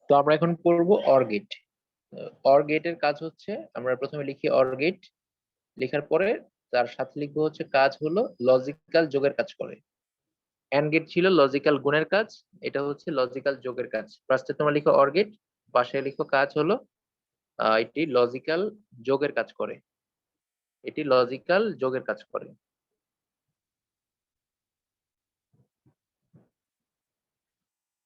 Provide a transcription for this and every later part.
তো আমরা এখন পড়বো অর গেট। অর গেটের কাজ হচ্ছে আমরা প্রথমে লিখি অর গেট, লেখার পরে তার সাথে লিখবো হচ্ছে কাজ হলো লজিক্যাল যোগের কাজ করে। এন্ড গেট ছিল লজিক্যাল গুণের কাজ, এটা হচ্ছে লজিক্যাল যোগের কাজ। ফার্স্টে তোমরা লিখো অর গেট, পাশে লিখো কাজ হলো এটি লজিক্যাল যোগের কাজ করে, এটি লজিক্যাল যোগের কাজ করে।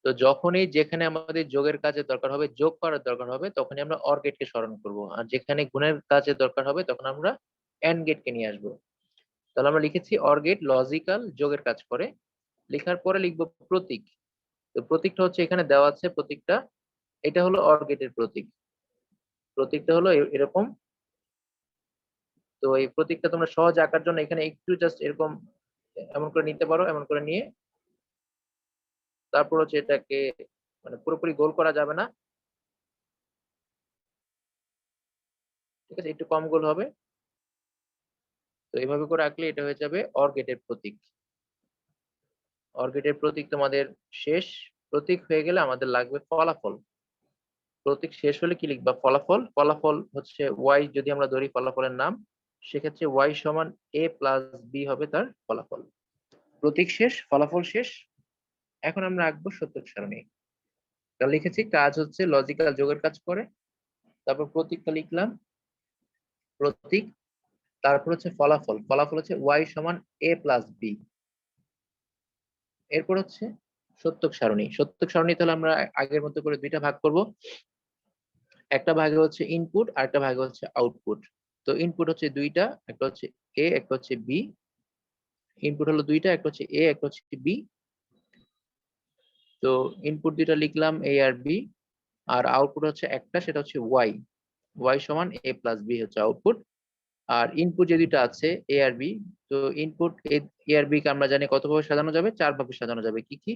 তো যখনই যেখানে আমাদের যোগের কাজে দরকার হবে, যোগ করার দরকার হবে, তখনই আমরা অর গেটকে স্মরণ করব। আর যেখানে গুণের কাজে দরকার হবে তখন আমরা এন্ড গেটকে নিয়ে আসবো। তাহলে আমরা লিখেছি অর গেট লজিক্যাল যোগের কাজ করে। লেখার পরে লিখবো প্রতীক। তো প্রতীকটা হচ্ছে এখানে দেওয়া আছে, প্রতীকটা এটা হলো অর গেটের প্রতীক। প্রতীকটা হলো এরকম। তো এই প্রতীকটা তোমরা সহজ আঁকার জন্য এখানে একটু জাস্ট এরকম এমন করে নিতে পারো, এমন করে নিয়ে তারপর হচ্ছে এটাকে মানে পুরোপুরি গোল করা যাবে না, ঠিক আছে, একটু কম গোল হবে। তো এইভাবে করে আঁকলে এটা হয়ে যাবে অর গেটের প্রতীক। অর গেটের প্রতীক তোমাদের শেষ। প্রতীক হয়ে গেলে আমাদের লাগবে ফলাফল। প্রতীক শেষ হলে কি লিখবা? ফলাফল। ফলাফল হচ্ছে ওয়াই যদি আমরা ধরি ফলাফলের নাম, সেক্ষেত্রে ওয়াই সমান এ প্লাস বি হবে তার ফলাফল। প্রতীক শেষ, ফলাফল শেষ। এখন আমরা আঁকবো সত্যক সারণী। তা লিখেছি কাজ হচ্ছে লজিক্যাল যোগের কাজ করে, তারপর প্রতীকটা লিখলাম প্রতীক, তারপর হচ্ছে ফলাফল। ফলাফল হচ্ছে ওয়াই সমান এ প্লাস বি। এরপর হচ্ছে সত্যক সারণী। সত্যক সারণী তাহলে আমরা আগের মতো করে দুইটা ভাগ করব। একটা ভাগে হচ্ছে ইনপুট আর একটা ভাগে হচ্ছে আউটপুট। তো ইনপুট হচ্ছে দুইটা, একটা হচ্ছে এ একটা হচ্ছে বি। ইনপুট হলো দুইটা, একটা হচ্ছে এ একটা হচ্ছে বি। তো ইনপুট দুইটা লিখলাম এ আর বি, আর আউটপুট হচ্ছে একটা, সেটা হচ্ছে ওয়াই। ওয়াই সমান এ প্লাস বি হচ্ছে আউটপুট। আর ইনপুট যে দুইটা আছে এ আর বি, তো ইনপুট এ আর বি কে আমরা জানি কত ভাবে সাজানো যাবে, চার ভাবে সাজানো যাবে। কি কি?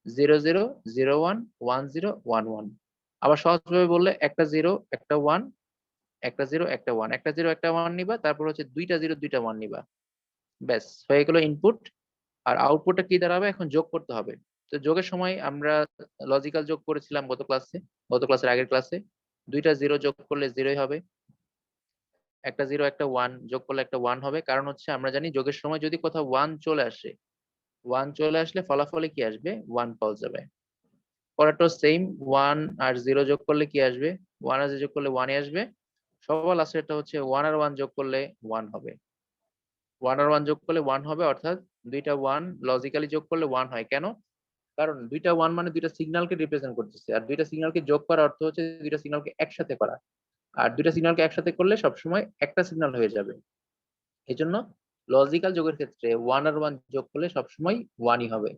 00 01 10 11। আবার সহজভাবে বললে একটা জিরো একটা ওয়ান, একটা জিরো একটা ওয়ান, একটা জিরো একটা ওয়ান নিবা, তারপর হচ্ছে দুইটা জিরো দুইটা ওয়ান নিবা। ব্যাস হয়ে গেল ইনপুট। আর আউটপুটটা কি দাঁড়াবে? এখন যোগ করতে হবে। তো যোগের সময় আমরা লজিক্যাল যোগ করেছিলাম গত ক্লাসে, গত ক্লাসের আগের ক্লাসে। দুইটা জিরো যোগ করলে জিরোই হবে, একটা জিরো একটা ওয়ান যোগ করলে একটা ওয়ান হবে। কারণ হচ্ছে আমরা জানি যোগের সময় যদি কোথাও ওয়ান চলে আসে, ওয়ান চলে আসলে ফলাফলে কি আসবে? ওয়ান পাওয়া যাবে। পরেরটা সেম, ওয়ান আর জিরো যোগ করলে কি আসবে? ওয়ান আর জিরো যোগ করলে ওয়ানই আসবে। সবার লাস্টেরটা হচ্ছে ওয়ান আর ওয়ান যোগ করলে ওয়ান হবে। ওয়ান আর ওয়ান যোগ করলে ওয়ান হবে, অর্থাৎ দুইটা ওয়ান লজিক্যালি যোগ করলে ওয়ান হয়। কেন? কারণ দুইটা ওয়ান মানে দুইটা সিগন্যালকে রিপ্রেজেন্ট করতেছে, আর দুইটা সিগন্যালকে যোগ করার অর্থ হচ্ছে দুইটা সিগন্যালকে একসাথে করা। আর দুইটা সিগন্যালকে একসাথে করলে সবসময় একটা সিগন্যাল হয়ে যাবে। এই জন্য লজিক্যাল যোগের ক্ষেত্রে ওয়ান আর ওয়ান যোগ করলে সবসময় ওয়ানই হবে।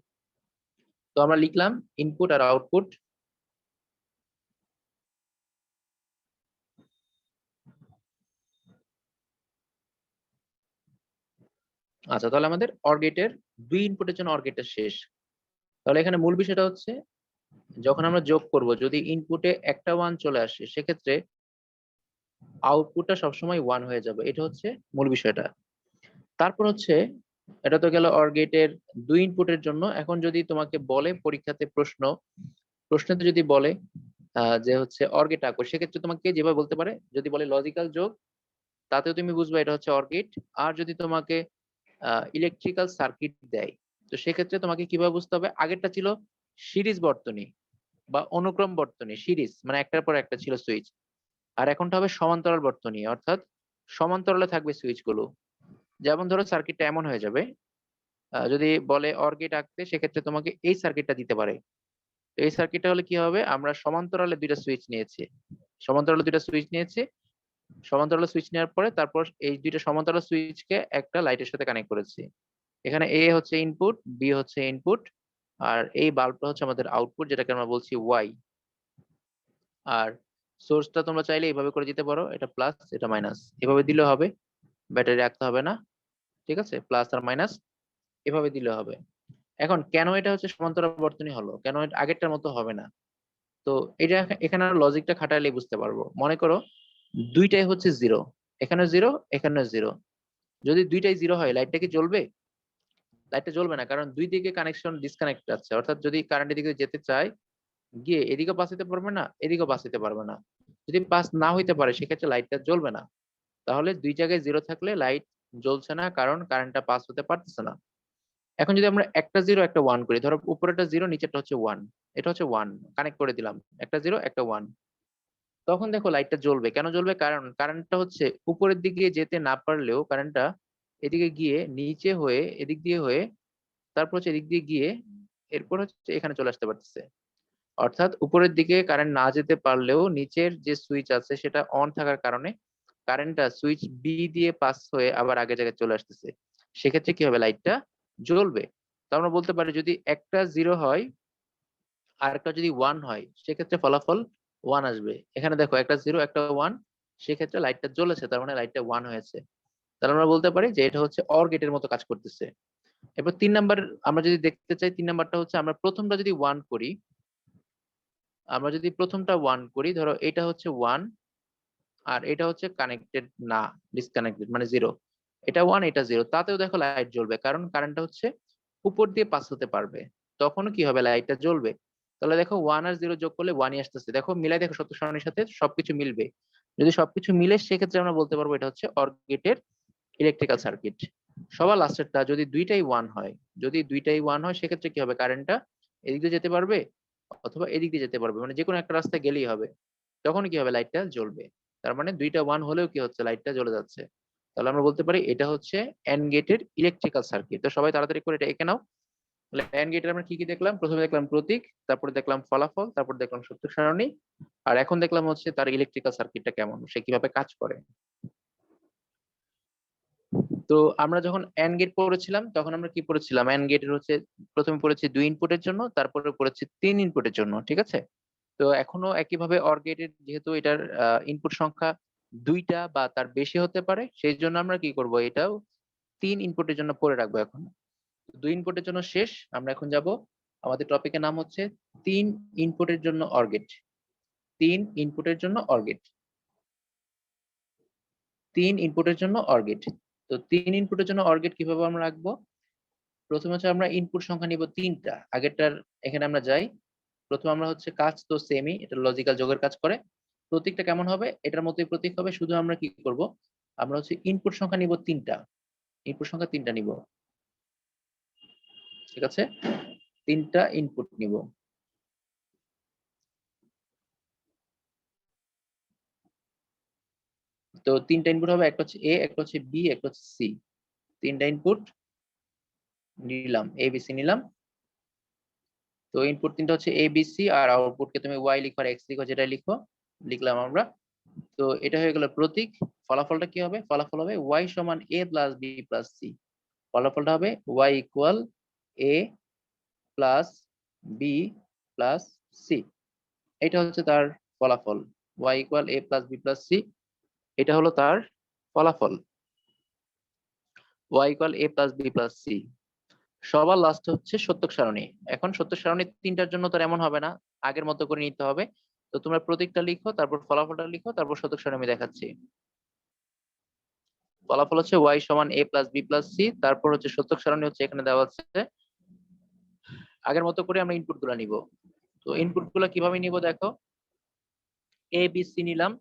তো আমরা লিখলাম ইনপুট আর আউটপুট। আচ্ছা, তাহলে আমাদের অর গেটের দুই ইনপুটের জন্য অর গেটটা শেষ। তাহলে এখানে মূল বিষয়টা হচ্ছে যখন আমরা যোগ করব, যদি ইনপুটে একটা ওয়ান চলে আসে, সেক্ষেত্রে আউটপুটটা সবসময় ওয়ান হয়ে যাবে। এটা হচ্ছে মূল বিষয়টা। তারপর হচ্ছে এটা তো গেল অর গেটের দুই ইনপুটের জন্য। এখন যদি তোমাকে বলে পরীক্ষাতে প্রশ্নতে যদি বলে যে হচ্ছে অর গেট আঁকো, সেক্ষেত্রে তোমাকে যেভাবে বলতে পারে, যদি বলে লজিক্যাল যোগ, তাতেও তুমি বুঝবে এটা হচ্ছে অর গেট। আর যদি তোমাকে ইলেকট্রিক্যাল সার্কিট দেয়, তো সেক্ষেত্রে তোমাকে কিভাবে বুঝতে হবে? আগেরটা ছিল সিরিজ বর্তনী বা অনুক্রম বর্তনী, সিরিজ মানে একটার পর একটা ছিল সুইচ। আর এখনটা হবে সমান্তরাল বর্তনী, অর্থাৎ সমান্তরালে থাকবে সুইচ গুলো। যেমন ধরো সার্কিটটা এমন হয়ে যাবে, যদি বলে অর গেট আঁকতে, সেক্ষেত্রে তোমাকে এই সার্কিটটা দিতে পারে। তো এই সার্কিটটা হলে কি হবে? আমরা সমান্তরালে দুইটা সুইচ নিয়েছি, সমান্তরালে দুইটা সুইচ নিয়েছি, সমান্তরাল সুইচ নেওয়ার পরে তারপর এই দুইটা সমান্তরাল সুইচকে একটা লাইটের সাথে কানেক্ট করেছি। এখানে এ হচ্ছে ইনপুট, বি হচ্ছে ইনপুট, আর এই বাল্বটা হচ্ছে আমাদের আউটপুট, যেটাকে আমরা বলছি ওয়াই। আর সোর্সটা তোমরা চাইলে এইভাবে করে দিতে পারো, এটা প্লাস এটা মাইনাস, এভাবে দিলে হবে। ব্যাটারি রাখতে হবে না, ঠিক আছে, প্লাস আর মাইনাস এভাবে দিলে হবে। এখন কেন এটা হচ্ছে সমান্তরাল বর্তনী হলো, কেন এটা আগেরটার মতো হবে না? তো এটা এখানে লজিকটা খাটাইলে বুঝতে পারবো। মনে করো দুইটাই হচ্ছে জিরো, এখানে জিরো এখানে জিরো। যদি দুইটাই জিরো হয়, লাইটটা কি জ্বলবে? লাইটটা জ্বলবে না, কারণ দুই দিকে কানেকশন ডিসকানেক্ট আছে। অর্থাৎ যদি কারেন্টের দিকে যেতে চায়, গিয়ে এদিকেও পাস হইতে পারবে না, এদিকেও পাস হইতে পারবে না। যদি পাস না হইতে পারে সেক্ষেত্রে লাইটটা জ্বলবে না। তাহলে দুই জায়গায় জিরো থাকলে লাইট জ্বলছে না, কারণ কারেন্টটা পাস হতে পারতেছে না। এখন যদি আমরা একটা জিরো একটা ওয়ান করি, ধরো উপরেটা জিরো নিচেরটা হচ্ছে ওয়ান, এটা হচ্ছে ওয়ান, কানেক্ট করে দিলাম, একটা জিরো একটা ওয়ান, তখন দেখো লাইটটা জ্বলবে। কেন জ্বলবে? কারণ কারেন্টটা হচ্ছে উপরের দিকে যেতে না পারলেও কারেন্টটা এদিকে গিয়ে নিচে হয়ে এদিক দিয়ে হয়ে তারপর হচ্ছে এদিক দিয়ে গিয়ে এরপর হচ্ছে এখানে চলে আসতে পারতেছে। অর্থাৎ উপরের দিকে কারেন্ট না যেতে পারলেও নিচের যে সুইচ আছে সেটা অন থাকার কারণে কারেন্টটা সুইচ বি দিয়ে পাস হয়ে আবার আগের জায়গায় চলে আসতেছে। সেক্ষেত্রে কি হবে? লাইটটা জ্বলবে। তো আমরা বলতে পারি যদি একটা জিরো হয় আর একটা যদি ওয়ান হয় সেক্ষেত্রে ফলাফল ওয়ান আসবে। এখানে দেখো একটা জিরো একটা ওয়ান, সেক্ষেত্রে লাইটটা জ্বলেছে, তার মানে লাইটটা ওয়ান হয়েছে। তাহলে আমরা বলতে পারি যে এটা হচ্ছে অর গেটের মতো কাজ করতেছে। এরপর 3 নাম্বার আমরা যদি দেখতে চাই, 3 নাম্বারটা হচ্ছে আমরা প্রথমটা যদি ওয়ান করি, আমরা যদি প্রথমটা ওয়ান করি, ধরো এটা হচ্ছে ওয়ান আর এটা হচ্ছে কানেক্টেড না, ডিসকানেক্টেড মানে জিরো, এটা ওয়ান এটা জিরো, তাতেও দেখো লাইট জ্বলবে, কারণ কারেন্টটা হচ্ছে উপর দিয়ে পাস হতে পারবে, তখনও কি হবে? লাইটটা জ্বলবে। তাহলে দেখো ওয়ান আর জিরো যোগ করলে ওয়ানই আসতেছে, দেখো মিলাই দেখো সত্য সারণীর সাথে সবকিছু মিলবে। যদি সবকিছু মিলে সেক্ষেত্রে আমরা বলতে পারবো এটা হচ্ছে অর গেটের ইলেকট্রিক্যাল সার্কিট। সবার লাস্টেরটা যদি দুইটাই ওয়ান হয়, যদি দুইটাই ওয়ান হয় সেক্ষেত্রে কি হবে? কারেন্টটা এদিক দিয়ে যেতে পারবে অথবা এদিক দিয়ে যেতে পারবে, মানে যে কোনো একটা রাস্তায় গেলেই হবে, তখন কি হবে? লাইটটা জ্বলবে। তার মানে দুইটা ওয়ান হলেও কি হচ্ছে? লাইটটা জ্বলে যাচ্ছে। তাহলে আমরা বলতে পারি এটা হচ্ছে এন্ড গেটের ইলেকট্রিক্যাল সার্কিট। তো সবাই তাড়াতাড়ি করে এটা এঁকে নাও। তাহলে এন্ড গেটের আমরা কি কি দেখলাম? প্রথমে দেখলাম প্রতীক, তারপরে দেখলাম ফলাফল, তারপর দেখলাম সত্য সারণী, আর এখন দেখলাম হচ্ছে তার ইলেকট্রিক্যাল সার্কিটটা কেমন, সে কিভাবে কাজ করে। তো আমরা যখন এন্ড গেট পড়েছিলাম তখন আমরা কি পড়েছিলাম? এন্ড গেটের হচ্ছে প্রথমে পড়েছি 2 ইনপুটের জন্য, তারপরে পড়েছি 3 ইনপুটের জন্য, ঠিক আছে? তো এখনো একইভাবে অর গেটের যেহেতু এটার ইনপুট সংখ্যা দুইটা বা তার বেশি হতে পারে, সেই জন্য আমরা কি করব? এটাও 3 ইনপুটের জন্য পড়ে রাখবো। এখন 2 ইনপুটের জন্য শেষ, আমরা এখন যাব আমাদের টপিকের নাম হচ্ছে 3 ইনপুটের জন্য অর গেট। 3 ইনপুটের জন্য অর গেট, 3 ইনপুটের জন্য অর গেট। তো 3 ইনপুটের জন্য অর গেট কিভাবে আমরা রাখবো? প্রথমে হচ্ছে আমরা ইনপুট সংখ্যা নিব তিনটা, আগেরটার এখানে আমরা যাই। প্রথমে আমরা হচ্ছে কাজ তো সেমই, এটা লজিক্যাল যোগের কাজ করে। প্রতীকটা কেমন হবে? এটার মতোই প্রতীক হবে, শুধু আমরা কি করব? আমরা হচ্ছে ইনপুট সংখ্যা নিব তিনটা, ইনপুট সংখ্যা তিনটা নিব, ঠিক আছে? তিনটা ইনপুট নিব। তো তিনটা ইনপুট হবে, একটা হচ্ছে এ, একটা হচ্ছে বি, একটা হচ্ছে সি। তিনটা ইনপুট নিলাম, এ বি সি নিলাম। তো ইনপুট তিনটা হচ্ছে এ বি সি, আর আউটপুটকে তুমি ওয়াই লিখো আর এক্স লিখো, যেটা লিখো লিখলাম আমরা। তো এটা হয়ে গেল প্রতীক। ফলাফলটা কি হবে? ফলাফল হবে ওয়াই সমান এ প্লাস বি প্লাস সি। ফলাফলটা হবে ওয়াই ইকুয়াল এ প্লাস বি প্লাস সি। এটা হচ্ছে তার ফলাফল, ওয়াই ইকুয়াল এ প্লাস বি প্লাস সি, এটা হলো তার ফলাফল, ওয়াই ইকুয়াল এ প্লাস বি প্লাস সি। সবার লাস্ট হচ্ছে সত্যক সারণী। এখন সত্যক সারণী তিনটার জন্য তো এমন হবে না, আগের মতো করে নিতে হবে। তো তোমরা প্রতীকটা লিখো, তারপর ফলাফলটা লিখো, তারপর সত্যক সারণী আমি দেখাচ্ছি। ফলাফল হচ্ছে ওয়াই সমান এ প্লাস বি প্লাস সি, তারপর হচ্ছে সত্যক সারণী হচ্ছে এখানে দেওয়া আছে। আগের মতো করে আমরা ইনপুট গুলা নিব। তো ইনপুট গুলা কিভাবে নিব দেখো, এ বি সি নিলাম,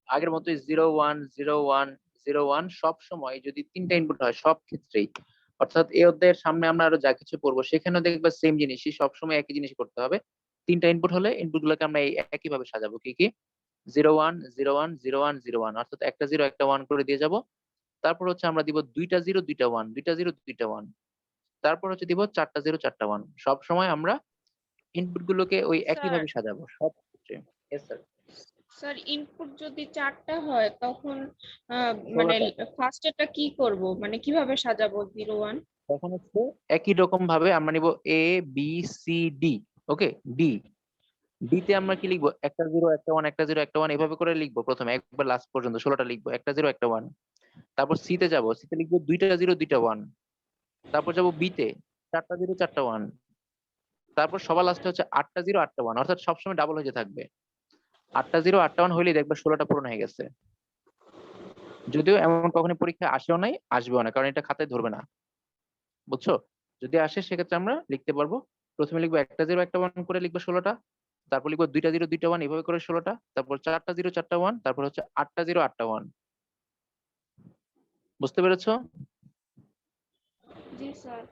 আগের মতোই 0 1 0 1 0 1। সব সময় যদি তিনটা ইনপুট হয় সব ক্ষেত্রেই, অর্থাৎ এই অধ্যায়ের সামনে আমরা আরো যা কিছু পড়বো সেখানেও দেখবা সেম জিনিসই, সবসময় একই জিনিস করতে হবে। তিনটা ইনপুট হলে ইনপুট গুলোকে আমরা এই একই ভাবে সাজাবো। কি কি? 0 1 0 1 0 1 0 1, অর্থাৎ একটা জিরো একটা ওয়ান করে দিয়ে যাব। তারপর হচ্ছে আমরা দিব দুইটা জিরো দুইটা ওয়ান, দুইটা জিরো দুইটা ওয়ান। তারপর হচ্ছে দিব চারটা জিরো চারটা ওয়ান। সব সময় আমরা ইনপুট গুলোকে ওই একই স্যার ভাবে সাজাবো সব ক্ষেত্রে। Yes, sir। স্যার ইনপুট যদি চারটা হয় তখন মানে 16টা। ফার্স্টেরটা কি করব, মানে কিভাবে সাজাবো 0 1? তখন হচ্ছে একই রকম ভাবে আমরা নিব A B C D. Okay, D, D তে আমরা কি লিখবো? একটা জিরো একটা ওয়ান, একটা জিরো একটা ওয়ান, এভাবে করে লিখবো প্রথমে একবার লাস্ট পর্যন্ত 16টা লিখবো, একটা জিরো একটা ওয়ান। তারপর সি তে যাবো, সি তে লিখবো দুইটা জিরো দুইটা ওয়ান। তারপর যাবো বি তে, চারটা জিরো চারটা ওয়ান। তারপর সবার লাস্টে হচ্ছে আটটা জিরো আটটা ওয়ান, অর্থাৎ সবসময় ডাবল হয়ে থাকবে। আটটা জিরো আটটা ওয়ান হইলেই দেখবে 16টা পূরণ হয়ে গেছে। যদিও এমন কখনো পরীক্ষায় আসেও নাই, আসবেও না, কারণ এটা খাতায় ধরবে না, বুঝছো? যদি আসে সেক্ষেত্রে আমরা লিখতে পারবো। প্রথমে লিখবো একটা জিরো একটা ওয়ান করে লিখবো 16টা, তারপর লিখবো 2টা 0 2টা 1 এভাবে করে 16টা, তারপর 4টা 0 4টা 1, তারপর হচ্ছে 8টা 0 8টা 1। বুঝতে পেরেছো? জি স্যার।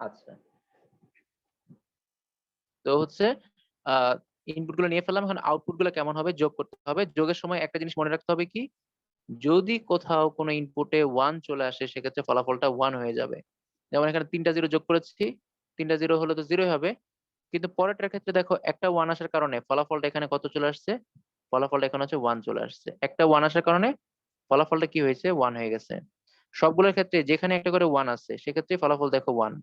আচ্ছা, তো হচ্ছে ইনপুট গুলো নিয়ে ফেললাম, এখন আউটপুট গুলো কেমন হবে যোগ করতে হবে। যোগের সময় একটা জিনিস মনে রাখতে হবে কি, যদি কোথাও কোনো ইনপুটে 1 চলে আসে সেক্ষেত্রে ফলাফলটা 1 হয়ে যাবে। যেমন এখানে 3টা 0 যোগ করেছি, 3টা 0 হলে তো 0 হবে, কিন্তু পরেরটার ক্ষেত্রে দেখো একটা 1 আসার কারণে ফলাফলটা এখানে কত চলে আসছে, ফলাফলটা এখানে হচ্ছে 1 চলে আসছে। একটা 1 আসার কারণে ফলাফলটা কি হয়েছে, 1 হয়ে গেছে। সবগুলোর ক্ষেত্রে যেখানে একটা করে 1 আছে সেক্ষেত্রে ফলাফল দেখো 1,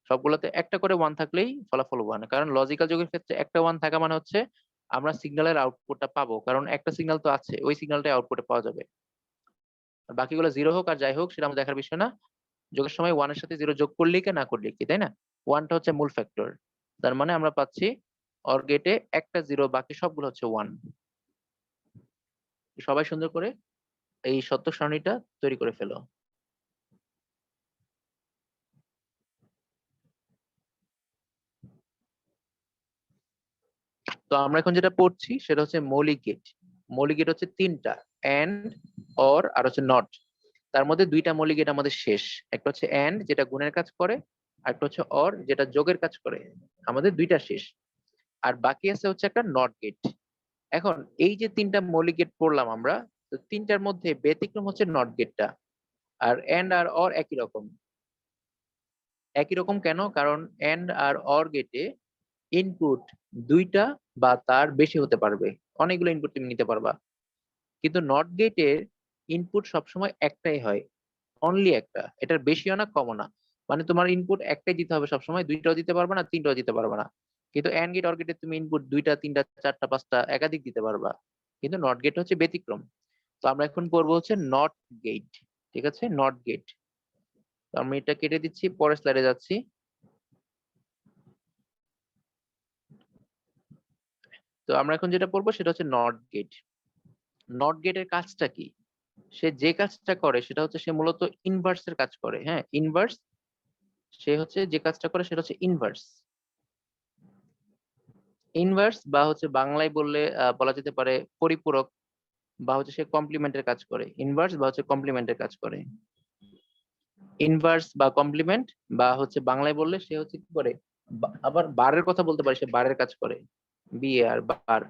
সবগুলোতে একটা করে 1 থাকলেই ফলাফল 1, কারণ লজিক্যাল যোগের ক্ষেত্রে একটা 1 থাকা মানে হচ্ছে আমরা সিগন্যালের আউটপুটটা পাবো, কারণ একটা সিগন্যাল তো আছে, ওই সিগন্যালটাই আউটপুটে পাওয়া যাবে। আর বাকিগুলো 0 হোক আর যাই হোক সেটা আমাদের দেখার বিষয় না, যোগের সময় 1 এর সাথে 0 যোগ করলেই কি না করলেই কি, তাই না? 1টা হচ্ছে মূল ফ্যাক্টর, তার মানে আমরা পাচ্ছি অর গেটে একটা 0, বাকি সবগুলো হচ্ছে 1। সবাই সুন্দর করে এই সত্য সারণীটা তৈরি করে ফেলো। তো আমরা এখন যেটা পড়ছি সেটা হচ্ছে মৌলিক গেট। মৌলিক গেট হচ্ছে 3টা, এন্ড, অর আর হচ্ছে নট। তার মধ্যে 2টা মৌলিক গেট আমাদের শেষ, একটা হচ্ছে এন্ড যেটা গুণের কাজ করে, আর একটা হচ্ছে অর যেটা যোগের কাজ করে। আমাদের 2টা শেষ, আর বাকি আছে হচ্ছে একটা নট গেট। এখন এই যে 3টা মৌলিক গেট পড়লাম আমরা, তো 3টার মধ্যে ব্যতিক্রম হচ্ছে নট গেটটা। আর এন্ড আর অর একই রকম। একই রকম কেন, কারণ এন্ড আর অর গেটে ইনপুট 2টা বা তার বেশি হতে পারবে, অনেকগুলো ইনপুট তুমি নিতে পারবা। কিন্তু নট গেটের ইনপুট সবসময় একটাই হয়, অনলি একটা, এটার বেশিও না কমও না। মানে তোমার ইনপুট একটাই দিতে হবে সবসময়, 2টাও দিতে পারবে না, 3টাও দিতে পারবে না। কিন্তু এন্ড গেট অর গেটে তুমি ইনপুট 2টা 3টা 4টা 5টা একাধিক দিতে পারবা, কিন্তু নট গেট হচ্ছে ব্যতিক্রম। তো আমরা এখন পড়বো হচ্ছে নট গেট। ঠিক আছে, নট গেট। তো আমি এটা কেটে দিচ্ছি, পরের স্লাইডে যাচ্ছি। তো আমরা এখন যেটা পড়বো সেটা হচ্ছে নট গেট। নট গেটের কাজটা কি? সে যে কাজটা করে সেটা হচ্ছে সে মূলত ইনভার্সের কাজ করে। হ্যাঁ, ইনভার্স। সে হচ্ছে যে কাজটা করে সেটা হচ্ছে ইনভার্স। ইনভার্স বা হচ্ছে বাংলায় বললে বলা যেতে পারে পরিপূরক, বা হচ্ছে সে কমপ্লিমেন্টের কাজ করে। ইনভার্স বা হচ্ছে কমপ্লিমেন্টের কাজ করে। ইনভার্স বা কমপ্লিমেন্ট, বা হচ্ছে বাংলায় বললে সে হচ্ছে কি করে, আবার বারের কথা বলতে পারি, সে বারের কাজ করে। বিআর, বার।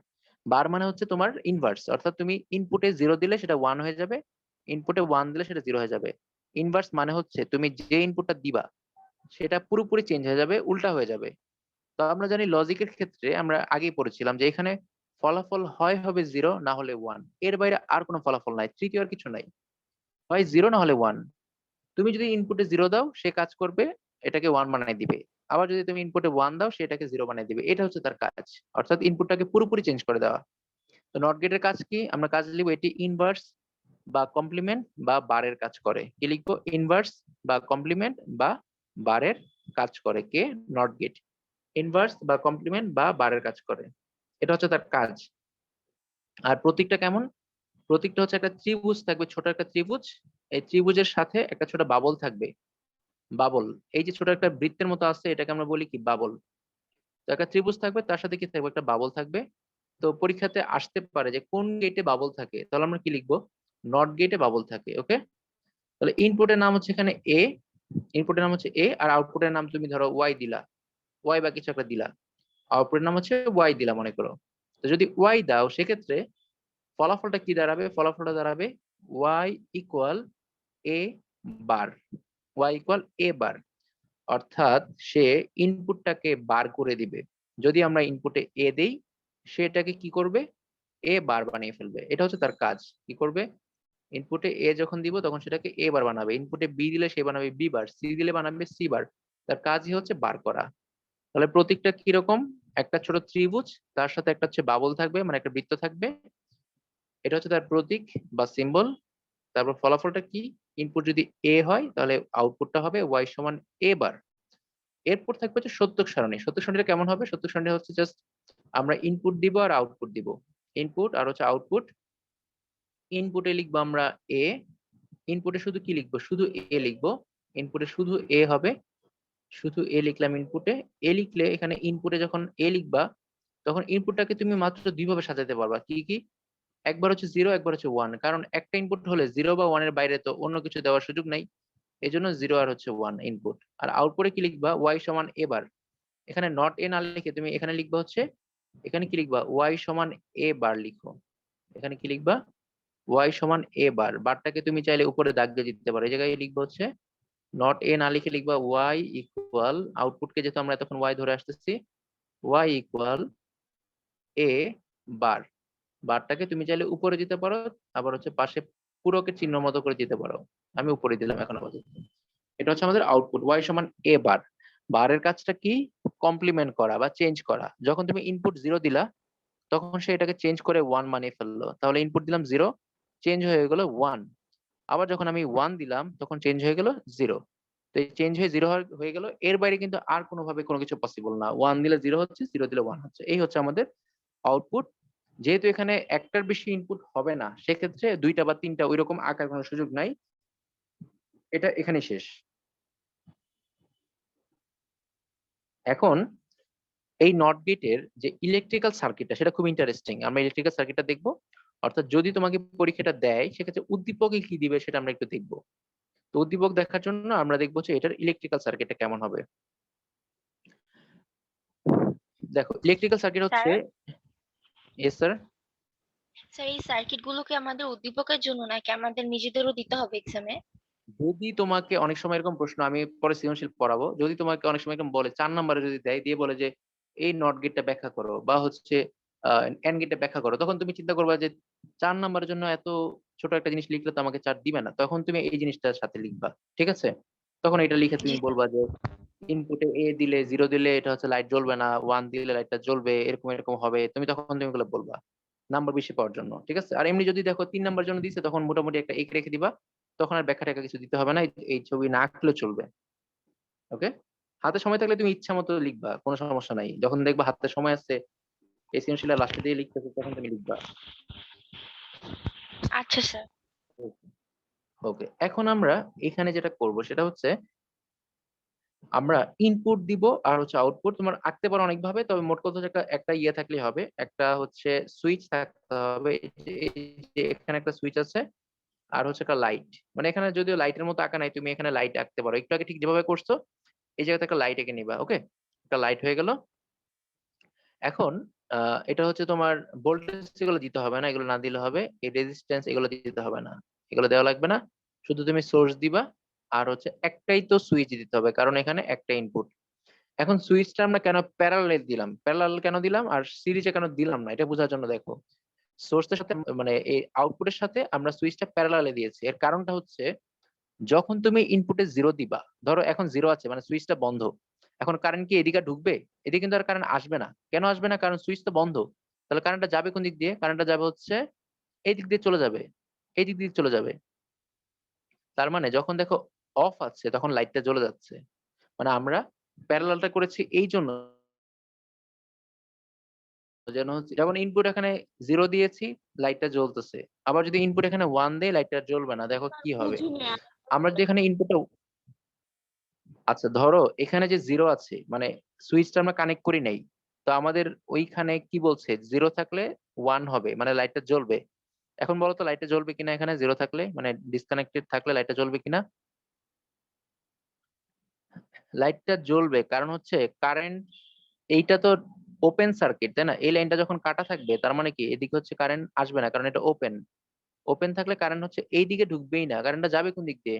বার মানে হচ্ছে তোমার ইনভার্স, অর্থাৎ তুমি ইনপুটে 0 দিলে সেটা 1 হয়ে যাবে, ইনপুটে 1 দিলে সেটা 0 হয়ে যাবে। ইনভার্স মানে হচ্ছে তুমি যে ইনপুটটা দিবা সেটা পুরোপুরি চেঞ্জ হয়ে যাবে, উল্টা হয়ে যাবে। তো আমরা জানি লজিকের ক্ষেত্রে আমরা আগেই পড়েছিলাম যে এখানে ফলাফল হয় হবে 0 না হলে 1, এর বাইরে আর কোনো ফলাফল নাই, তৃতীয় আর কিছু নাই, হয় 0 না হলে 1। তুমি যদি ইনপুটে 0 দাও সে কাজ করবে, এটাকে 1 বানাই দিবে। আবার যদি তুমি ইনপুটে 1 দাও সেটাকে 0 বানাই দিবে। এটা হচ্ছে তার কাজ, অর্থাৎ ইনপুটটাকে পুরোপুরি চেঞ্জ করে দেওয়া। তো নট গেটের কাজ কি, আমরা কাজ লিখবো এটি ইনভার্স বা কমপ্লিমেন্ট বা বারের কাজ করে। কি লিখবো, ইনভার্স বা কমপ্লিমেন্ট বা বারের কাজ করে কে, নট গেট। ইনভার্স বা কমপ্লিমেন্ট বা বারের কাজ করে, এটা হচ্ছে তার কাজ। আর প্রতীকটা কেমন, প্রতীকটা হচ্ছে একটা ত্রিভুজ থাকবে, ছোট একটা ত্রিভুজ, এই ত্রিভুজের সাথে একটা ছোট বাবল থাকবে। বাবল, এই যে ছোট একটা বৃত্তের মতো আছে এটাকে আমরা বলি কি, বাবল। তো একটা ত্রিভুজ থাকবে, তার সাথে কি থাকবে, একটা বাবল থাকবে। তো পরীক্ষাতে আসতে পারে যে কোন গেটে বাবল থাকে, তাহলে আমরা কি লিখবো, নট গেটে বাবল থাকে। ওকে, তাহলে ইনপুটের নাম হচ্ছে এখানে এ, ইনপুটের নাম হচ্ছে এ, আর আউটপুটের নাম তুমি ধরো ওয়াই দিলা, ওয়াই বা কিছু একটা দিলা, আউটপুটের নাম হচ্ছে ওয়াই দিলা মনে করো। তো যদি ওয়াই দাও সেক্ষেত্রে ফলাফলটা কি দাঁড়াবে, ফলাফলটা দাঁড়াবে ওয়াই ইকুয়াল এ বার, ওয়াই ইকুয়াল এ বার। অর্থাৎ সে ইনপুটটাকে বার করে দিবে। যদি আমরা ইনপুটে এ দেই সেটাকে কি করবে, এ বার বানিয়ে ফেলবে। এটা হচ্ছে তার কাজ। কি করবে, ইনপুটে এ যখন দিব তখন সেটাকে এ বার বানাবে, ইনপুটে বি দিলে সে বানাবে বি বার, সি দিলে বানাবে সি বার। তার কাজই হচ্ছে বার করা। তাহলে প্রতীকটা কিরকম, একটা ছোট ত্রিভুজ, তার সাথে একটা হচ্ছে বাবল থাকবে, মানে একটা বৃত্ত থাকবে, এটা হচ্ছে তার প্রতীক বা সিম্বল। তারপর ফলাফলটা কি, ইনপুট যদি এ হয় তাহলে আউটপুটটা হবে ওয়াই সমান এ বার। এরপর থাকবে হচ্ছে সত্যক সারণী। সত্যক সারণীটা কেমন হবে, সত্যক সারণী হচ্ছে জাস্ট আমরা ইনপুট দিব আর আউটপুট দিব, ইনপুট আর হচ্ছে আউটপুট। ইনপুটে লিখবো আমরা এ, ইনপুটে শুধু কি লিখবো, শুধু এ লিখবো, ইনপুটে শুধু এ হবে, শুধু এ লিখলাম ইনপুটে। এ লিখলে এখানে ইনপুটে যখন এ লিখবা তখন ইনপুটটাকে তুমি মাত্র দুইভাবে সাজাতে পারবা। কি কি? একবার হচ্ছে 0, একবার হচ্ছে 1। কারণ একটা ইনপুট হলে 0 বা 1 এর বাইরে তো অন্য কিছু দেওয়ার সুযোগ নাই। এজন্য 0 আর হচ্ছে 1 ইনপুট। আর আউটপুটে কি লিখবা? y সমান a বার। এখানে নট a না লিখে তুমি এখানে লিখবা হচ্ছে, এখানে কি লিখবা? y সমান a বার লিখো। এখানে কি লিখবা? y সমান a বার। বারটাকে তুমি চাইলে উপরে দাগ দিয়ে দিতে পারো। এই জায়গায় লিখবা হচ্ছে নট a না লিখে লিখবা y ইকুয়াল, আউটপুটকে যেহেতু আমরা এতক্ষণ y ধরে আসতেছি, y ইকুয়াল a বার। বারটাকে তুমি চাইলে উপরে দিতে পারো, আবার হচ্ছে পাশে পুরোকে চিহ্ন মতো করে দিতে পারো। আমি উপরে দিলাম এখন আপাতত। এটা হচ্ছে আমাদের আউটপুট, y সমান a বার। বারের কাজটা কি? কমপ্লিমেন্ট করা বা চেঞ্জ করা। যখন তুমি ইনপুট 0 দিলা, তখন সে এটাকে চেঞ্জ করে 1 বানিয়ে ফেললো। তাহলে ইনপুট দিলাম 0, চেঞ্জ হয়ে গেল 1। আবার যখন আমি 1 দিলাম, তখন চেঞ্জ হয়ে গেল 0। তো এই চেঞ্জ হয়ে 0 হয়ে গেল। এর বাইরে কিন্তু আর কোনোভাবে কোনো কিছু পসিবল না। 1 দিলে 0 হচ্ছে, 0 দিলে 1 হচ্ছে। এই হচ্ছে আমাদের আউটপুট। যেহেতু এখানে একটার বেশি ইনপুট হবে না, সেক্ষেত্রে 2টা বা 3টা ওইরকম আঁকার কোনো সুযোগ নাই। এটা এখানে শেষ। এখন এই নট গেটের যে ইলেকট্রিক্যাল সার্কিটটা, সেটা খুব ইন্টারেস্টিং। আমরা ইলেকট্রিক্যাল সার্কিটটা দেখবো। অর্থাৎ যদি তোমাকে পরীক্ষাটা দেয়, সেক্ষেত্রে উদ্দীপকে কি দিবে সেটা আমরা একটু দেখবো। তো উদ্দীপক দেখার জন্য আমরা দেখবো যে এটার ইলেকট্রিক্যাল সার্কিটটা কেমন হবে। দেখো, ইলেকট্রিক্যাল সার্কিট হচ্ছে, স্যার এস স্যার। স্যার এই সার্কিট গুলো কি আমাদের উদ্দীপকের জন্য নাকি আমাদের নিজেদেরও দিতে হবে এক্সামে? যদি তোমাকে অনেক সময় এরকম প্রশ্ন, আমি পরে সৃজনশীল পড়াবো, যদি তোমাকে অনেক সময় এরকম বলে 4 নম্বরে যদি দেয়, দিয়ে বলে যে এই নট গেটটা ব্যাখ্যা করো বা হচ্ছে এন্ড গেটটা ব্যাখ্যা করো, তখন তুমি চিন্তা করবা যে 4 নম্বরের জন্য এত ছোট একটা জিনিস লিখলে তো আমাকে 4 দিবে না। তখন তুমি এই জিনিসটার সাথে লিখবা, ঠিক আছে? তখন এটা লিখে জি তুমি বলবা যে ইনপুটে এ দিলে, 0 দিলে এটা হচ্ছে লাইট জ্বলবে না, 1 দিলে লাইটটা জ্বলবে, এরকম এরকম হবে। তুমি এগুলো বলবা নাম্বার বেশি পাওয়ার জন্য, ঠিক আছে? আর এমনি যদি দেখো 3 নাম্বার জন্য দিছে, তখন মোটামুটি একটা এক রেখে দিবা। তখন আর ব্যাখ্যা টাখ্যা কিছু দিতে হবে না, এই ছবি না আঁকলেও চলবে। ওকে? হাতে সময় থাকলে তুমি ইচ্ছা মতো লিখবা, কোনো সমস্যা নাই। যখন দেখবা হাতে সময় আছে, এই সৃজনশীলটা লাস্টে দিয়ে লিখতেছে, তখন তুমি লিখবা। আচ্ছা স্যার। ওকে, এখন আমরা এখানে যেটা করব সেটা হচ্ছে আমরা ইনপুট দিব আর হচ্ছে আউটপুট। তোমার আঁকতে পারো অনেকভাবে, তবে মোট কথা হচ্ছে একটা একটা ইয়ে থাকলেই হবে। একটা হচ্ছে সুইচ থাকতে হবে। এই যে এখানে একটা সুইচ আছে, আর হচ্ছে একটা লাইট। মানে এখানে যদিও লাইটের মতো আঁকা নাই, তুমি এখানে লাইট আঁকতে পারো। একটু আগে ঠিক যেভাবে করছো, এই জায়গাতে একটা লাইট এঁকে নিবা। ওকে, একটা লাইট হয়ে গেল। এখন এটা হচ্ছে তোমার ভোল্টেজ, এগুলো দিতে হবে না, এগুলো না দিলে হবে। এই রেজিস্ট্যান্স এগুলো দিতে হবে না, এগুলো দেওয়া লাগবে না। শুধু তুমি সোর্স দিবা, আর হচ্ছে একটাই তো সুইচ দিতে হবে, কারণ এখানে একটা ইনপুট। এখন সুইচটা আমরা কেন প্যারালাল দিলাম, প্যারালাল কেন দিলাম আর সিরিজে কেন দিলাম না, এটা বোঝার জন্য দেখো, সোর্সের সাথে মানে এই আউটপুটের সাথে আমরা সুইচটা প্যারালালে দিয়েছি। এর কারণটা হচ্ছে, যখন তুমি ইনপুটে 0 দিবা, ধরো এখন 0 আছে মানে সুইচটা বন্ধ, এখন কারেন্ট কি এদিকে ঢুকবে? এদিকে কিন্তু আর কারেন্ট আসবে না। কেন আসবে না? কারণ সুইচ তো বন্ধ। তাহলে কারেন্টটা যাবে কোন দিক দিয়ে? কারেন্টটা যাবে হচ্ছে এই দিক দিয়ে চলে যাবে, এই দিক দিয়ে চলে যাবে। তার মানে যখন দেখো অফ আছে, তখন লাইটটা জ্বলে যাচ্ছে। মানে আমরা প্যারালালটা করেছি এই জন্য, যেন হচ্ছে যেমন ইনপুট এখানে 0 দিয়েছি, লাইটটা জ্বলতেছে। আবার যদি ইনপুট এখানে 1 দেই, লাইটটা জ্বলবে না। দেখো কি হবে। বুঝিনি। আমরা যদি এখানে ইনপুটটা, আচ্ছা ধরো এখানে যে 0 আছে, মানে সুইচটা আমরা কানেক্ট করি নাই, তো আমাদের ওইখানে কি বলছে, 0 থাকলে 1 হবে, মানে লাইটটা জ্বলবে। এখন বলো তো লাইটটা জ্বলবে কিনা, এখানে 0 থাকলে, মানে ডিসকানেক্টেড থাকলে লাইটটা জ্বলবে কিনা? লাইটটা জ্বলবে, কারণ হচ্ছে কারেন্ট, এইটা তো ওপেন সার্কিট, তাই না? এই লাইনটা যখন কাটা থাকবে, তার মানে কি এদিকে হচ্ছে কারেন্ট আসবে না, কারণ এটা ওপেন। ওপেন থাকলে কারেন্ট হচ্ছে এই দিকে ঢুকবেই না। কারেন্টটা যাবে কোন দিক দিয়ে?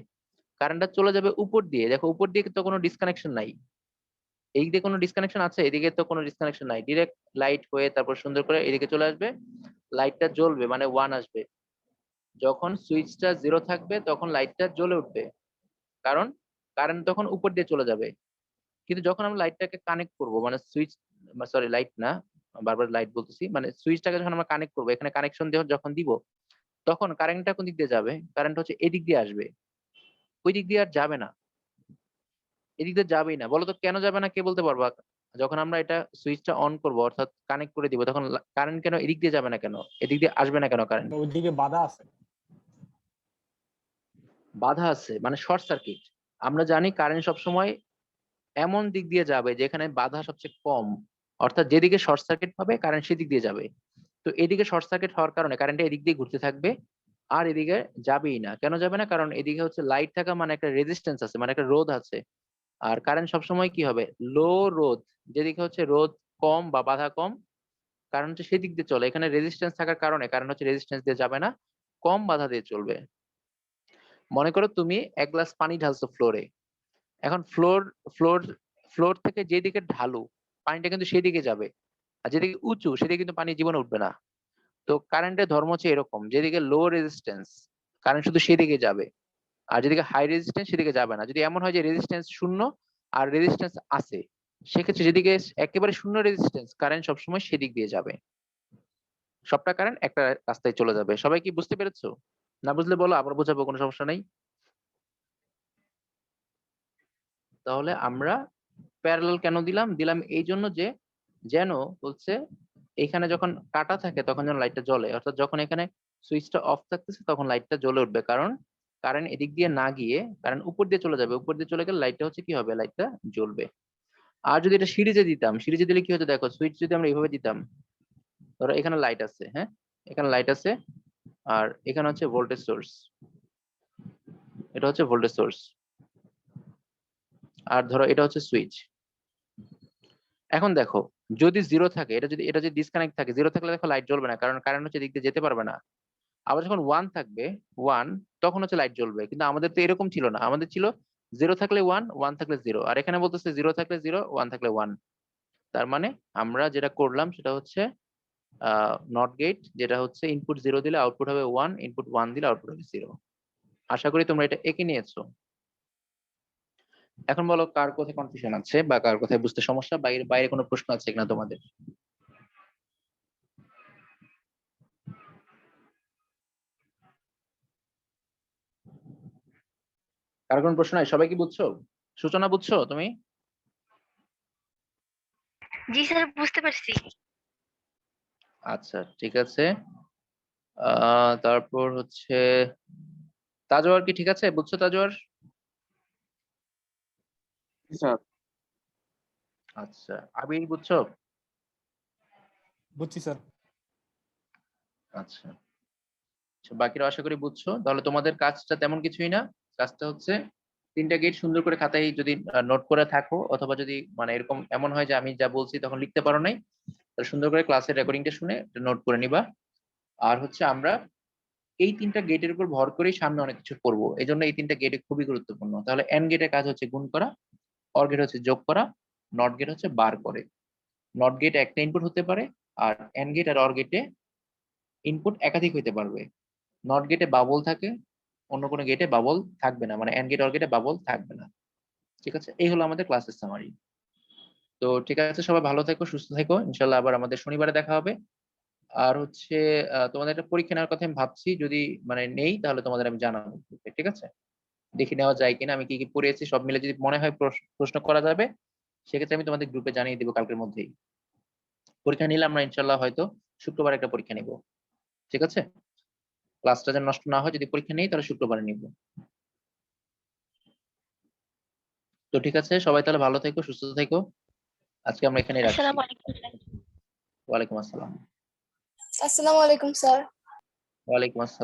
কারেন্টটা চলে যাবে উপর দিয়ে। দেখো উপর দিয়ে তো কোনো ডিসকানেকশন নাই, এই দিকে কোনো ডিসকানেকশন আছে? এদিকে তো কোনো ডিসকানেকশন নাই। ডিরেক্ট লাইট হয়ে তারপর সুন্দর করে এদিকে চলে আসবে, লাইটটা জ্বলবে, মানে 1 আসবে। যখন সুইচটা 0 থাকবে, তখন লাইটটা জ্বলে উঠবে, কারণ কারেন্ট তখন উপর দিয়ে চলে যাবে। কিন্তু যখন আমরা লাইটটাকে কানেক্ট করব, মানে সুইচ, সরি লাইট না, বারবার লাইট বলতেছি, মানে সুইচটাকে যখন আমরা কানেক্ট করবো, এখানে কানেকশন দিয়ে যখন দিব, তখন কারেন্টটা কোন দিক দিয়ে যাবে? কারেন্ট হচ্ছে এদিক দিয়ে আসবে, ওই দিক দিয়ে আর যাবে না। এদিক দিয়ে যাবেই না। বলো তো কেন যাবে না, কে বলতে পারবা? যখন আমরা এটা সুইচটা অন করব, অর্থাৎ কানেক্ট করে দিব, তখন কারেন্ট কেন এদিক দিয়ে যাবে না, কেন এদিক দিয়ে আসবে না, কেন কারেন্ট? ওইদিকে বাধা আছে। বাধা আছে মানে শর্ট সার্কিট। আমরা জানি কারেন্ট সবসময় এমন দিক দিয়ে যাবে যেখানে বাধা সবচেয়ে কম, অর্থাৎ যেদিকে শর্ট সার্কিট হবে কারেন্ট সেদিক দিয়ে যাবে। তো এদিকে শর্ট সার্কিট হওয়ার কারণে কারেন্টটা এদিক দিয়ে ঘুরতে থাকবে, আর এদিকে যাবেই না। কেন যাবে না? কারণ এদিকে হচ্ছে লাইট থাকা মানে একটা রেজিস্ট্যান্স আছে, মানে একটা রোধ আছে। আর কারেন্ট সবসময় কি হবে? লো রোধ, যেদিকে হচ্ছে রোধ কম বা বাধা কম, কারণ হচ্ছে সেদিক দিয়ে চলে। এখানে রেজিস্ট্যান্স থাকার কারণে কারণ হচ্ছে রেজিস্ট্যান্স দিয়ে যাবে না, কম বাধা দিয়ে চলবে। মনে করো তুমি এক গ্লাস পানি ঢালছো ফ্লোরে, এখন ফ্লোর ফ্লোর থেকে যেদিকে ঢালু পানিটা কিন্তু সেদিকে যাবে, আর যেদিকে উঁচু সেদিকে কিন্তু পানি জীবনে উঠবে না। তো কারেন্টের ধর্ম হচ্ছে এরকম, যেদিকে লো রেজিস্ট্যান্স কারেন্ট শুধু সেদিকে যাবে, আর যেদিকে হাই রেজিস্ট্যান্স সেদিকে যাবে না। যদি এমন হয় যে রেজিস্ট্যান্স শূন্য আর রেজিস্ট্যান্স আছে, সেক্ষেত্রে যেদিকে একেবারে শূন্য রেজিস্ট্যান্স কারেন্ট সবসময় সেদিক দিয়ে যাবে, সবটা কারেন্ট একটা রাস্তায় চলে যাবে। সবাই কি বুঝতে পেরেছো? না বুঝলে বলো, আবার বোঝাবো, কোনো সমস্যা নাই। তাহলে আমরা প্যারালাল কেন দিলাম? দিলাম এই জন্য যে যেন হচ্ছে এখানে যখন কাটা থাকে তখন যেন লাইটটা জ্বলে, অর্থাৎ যখন এখানে সুইচটা অফ থাকতেছে তখন লাইটটা জ্বলে উঠবে, কারণ কারেন্ট এদিক দিয়ে না গিয়ে কারেন্ট উপর দিয়ে চলে যাবে, উপর দিয়ে চলে গেলে লাইটটা হচ্ছে কি হবে? লাইটটা জ্বলবে। আর যদি এটা সিরিজে দিতাম, সিরিজে দিলে কি হতো দেখো, সুইচ যদি আমরা এইভাবে দিতাম, ধরো এখানে লাইট আছে, হ্যাঁ এখানে লাইট আছে, আর এখানে হচ্ছে ভোল্টেজ সোর্স, এটা হচ্ছে ভোল্টেজ সোর্স, আর ধরো এটা হচ্ছে সুইচ। এখন দেখো যদি জিরো থাকে, এটা যদি ডিসকানেক্ট থাকে, জিরো থাকলে দেখো লাইট জ্বলবে না, কারণ কারেন্ট হচ্ছে দিক দিয়ে যেতে পারবে না। আবার যখন ওয়ান থাকবে, ওয়ান, তখন হচ্ছে লাইট জ্বলবে। কিন্তু আমাদের তো এরকম ছিল না, আমাদের ছিল জিরো থাকলে ওয়ান, ওয়ান থাকলে জিরো, আর এখানে বলতেছে জিরো থাকলে জিরো, ওয়ান থাকলে ওয়ান। তার মানে আমরা যেটা করলাম সেটা হচ্ছে নট গেট, যেটা হচ্ছে ইনপুট জিরো দিলে আউটপুট হবে ওয়ান, ইনপুট ওয়ান দিলে আউটপুট হবে জিরো। আশা করি তোমরা এটা এঁকে নিয়েছো। এখন বলো কার কোথায় কনফিউশন আছে বা কার কোথায় বুঝতে সমস্যা, বাইরে বাইরে কোনো প্রশ্ন আছে কিনা তোমাদের? কার কোনো প্রশ্ন নাই? সবাই কি বুঝছো? সূচনা বুঝছো তুমি? জি স্যার, বুঝতে পারছি। আচ্ছা ঠিক আছে। তারপর হচ্ছে তাজওয়ার কি ঠিক আছে? বুঝছো তাজওয়ার? স্যার আচ্ছা আবির বুঝছো? বুঝছি স্যার। আচ্ছা বাকিরা আশা করি বুঝছো। তাহলে তোমাদের কাজটা তেমন কিছুই না, কাজটা হচ্ছে তিনটা গেট সুন্দর করে খাতায় যদি নোট করে থাকো, অথবা যদি মানে এরকম এমন হয় যে আমি যা বলছি তখন লিখতে পারো নাই, তাহলে সুন্দর করে ক্লাসের রেকর্ডিংটা শুনে নোট করে নিবা। আর হচ্ছে আমরা এই তিনটা গেটের উপর ভর করেই সামনে অনেক কিছু করবো, এই জন্য এই তিনটা গেটে খুবই গুরুত্বপূর্ণ। তাহলে এন্ড গেটের কাজ হচ্ছে গুণ করা, অর গেট হচ্ছে যোগ করা, নট গেট হচ্ছে বার করে। নট গেট একটা ইনপুট হতে পারে, আর এন্ড গেট আর অর গেটে ইনপুট একাধিক হইতে পারবে। নট গেটে বাবল থাকে, অন্য কোনো গেটে বাবল থাকবে না, মানে এন্ড গেট অর গেটে বাবল থাকবে না। ঠিক আছে, এই হলো আমাদের ক্লাসের সামারি। তো ঠিক আছে, সবাই ভালো থেকো, সুস্থ থেকো, ইনশাল্লাহ আবার আমাদের শনিবারে দেখা হবে। আর হচ্ছে তোমাদের একটা পরীক্ষা নেওয়ার কথা আমি ভাবছি, যদি মানে নেই তাহলে তোমাদের আমি জানাবো। ঠিক আছে, দেখে নেওয়া যায় কিনা, আমি কি কি পড়িয়েছি সব মিলে যদি মনে হয় প্রশ্ন করা যাবে, সেক্ষেত্রে আমি তোমাদের গ্রুপে জানিয়ে দিব কালকের মধ্যেই। পরীক্ষা নিলে আমরা ইনশাল্লাহ হয়তো শুক্রবার একটা পরীক্ষা নিব। ঠিক আছে, ক্লাসটা যেন নষ্ট না হয়, যদি পরীক্ষা নেই তাহলে শুক্রবারে নিব। তো ঠিক আছে, সবাই তাহলে ভালো থেকো, সুস্থ থেকো, আজকে আমরা এখানে রাখছি। আসসালামু আলাইকুম স্যার। ওয়ালাইকুম আসসালাম। আসসালামু আলাইকুম স্যার। ওয়ালাইকুম আসসালাম।